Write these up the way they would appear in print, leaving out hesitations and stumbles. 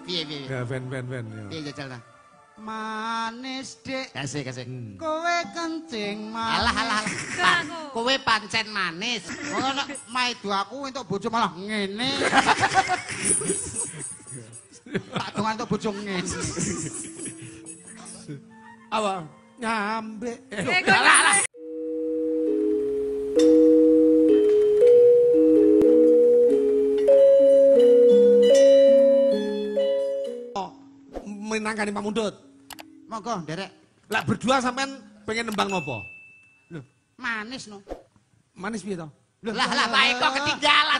Piye. Ya ben. Piye jajal ta? Manis dik. Kasih. Kowe kencing manis. Alah. Kowe pancen manis. Wong nek maido aku entuk bojo malah ngene. Tak dongan entuk bojo ngene. Apa? Nyambe. Alah. Menangkani Pak Mundut. Monggo nderek. Lah berdua sampean pengen nembang nopo? Lho, Manis no. manis piye to? Lah Pak Eko ketinggalan.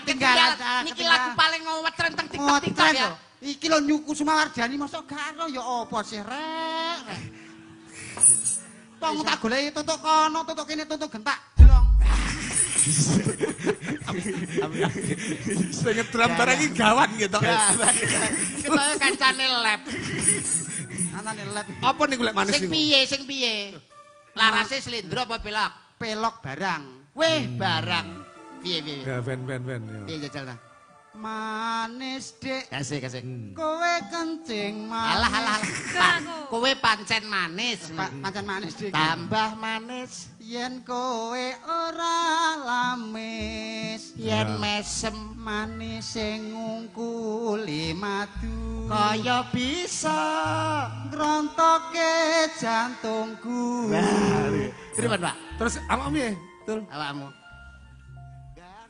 Niki lagu paling ngowet renteng TikTok ya. Iki lho nyuku Sumawardani mosok karo ya apa sih rek. Tong tak goleki tutuk kono, tutuk kene, tutuk gentak. Delong. Sing ngedram barang iki gawan gitu. Ketoke kancane lab. Anane lep. Apa niku lek manis Sing niku? piye? Larase slendro apa pelok? Pelok barang. Weh, barang. Piye. Ya ben. Piye jajal ta? Manis dik. Kasih. Kowe kencing manis. Alah. Kowe pancen manis. Pancen manis dik. Tambah manis. Yen kowe ora lamis, Yen mesem manis sing ngungkuli madu. kaya bisa Ngrontoke jantungku. Pripun, Pak? Terus awakmu piye? Betul. Awakmu.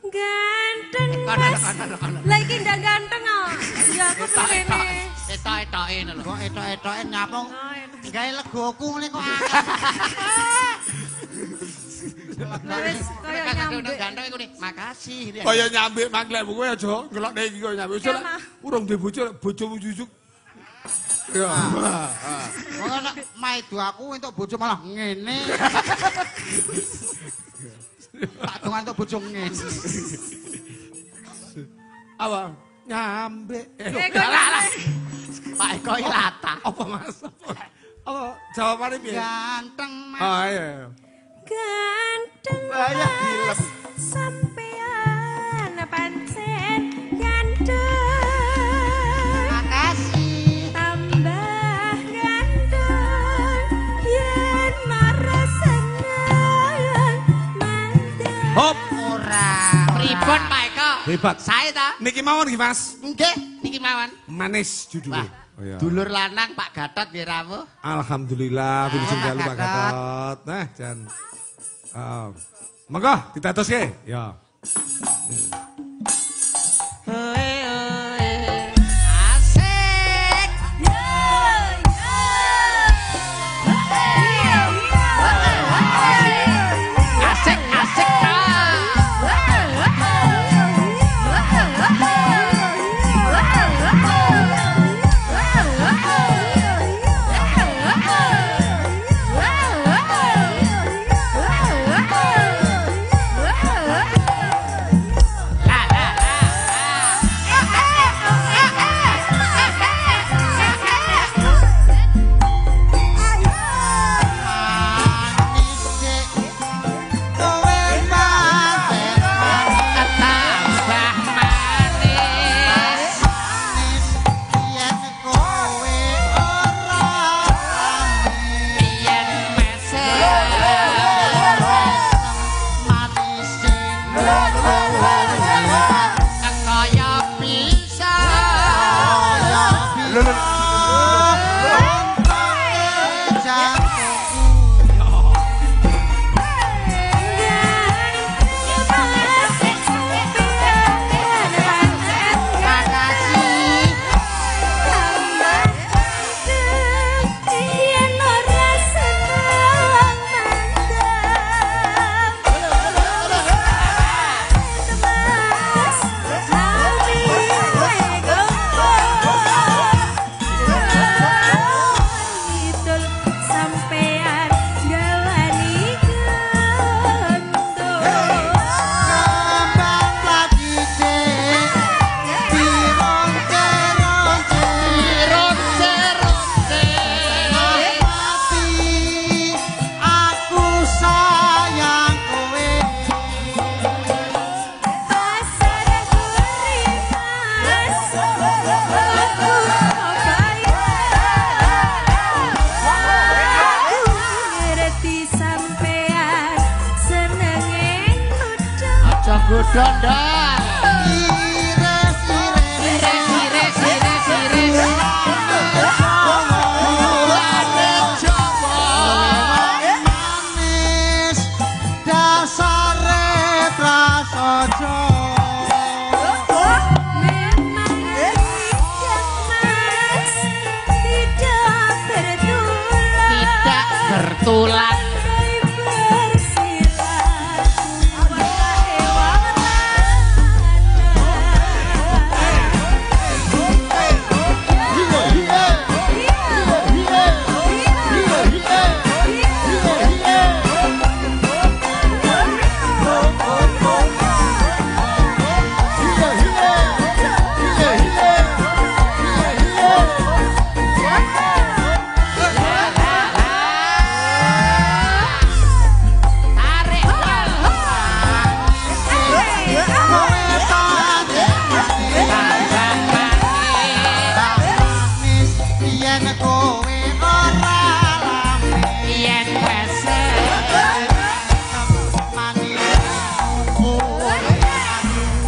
Ganteng Kono. Lah iki ndak ganteng ah. Ya aku pengen. Etok-etoke lho. Kok etok-etoke nyapung gawe legoku ngene kok. Wis kaya nyambe. Ganteng iku nih. Makasih. Kaya nyambe manglek kowe aja ngelokne iki kaya nyambe. Wis urung duwe bojomu jusuk. Ya. Wong nek maido aku entuk bojo malah ngene. Tak dongan entuk bojo ngene. Apa? Nyambe. Alah. Pak Eko iki latah. Apa Mas? Apa jawabane piye? Ganteng mas. Ah iya. Ganteng Banyak dilem. sampean pancen ganteng. Makasih. Tambah ganteng yen marasenan mandeng. Hop. Ora. Pripun Pak Eko? Hebat. Sae ta? Niki mawon iki Mas. Nggih, niki mawon. Manis judulnya. Wah, Oh, iya. dulur lanang Pak Gatot nggih rawuh. Alhamdulillah, puji dalu Pak Gatot. Nah, jan. Monggo ditadoske. Ya. Asik. Asik ta. dondol. Bertulan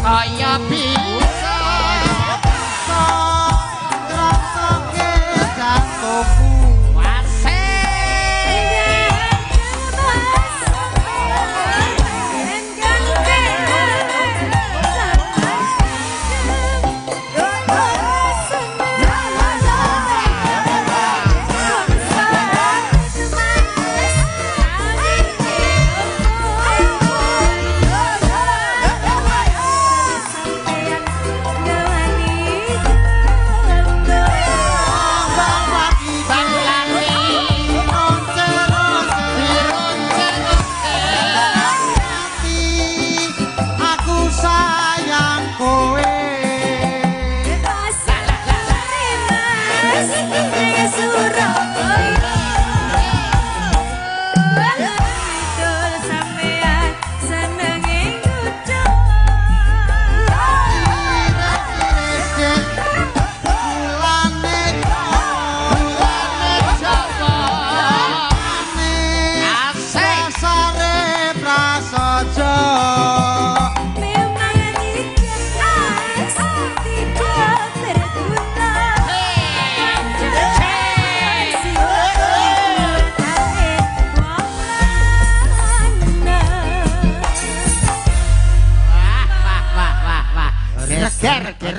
kaya bisa rasake jantungku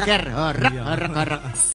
ger horek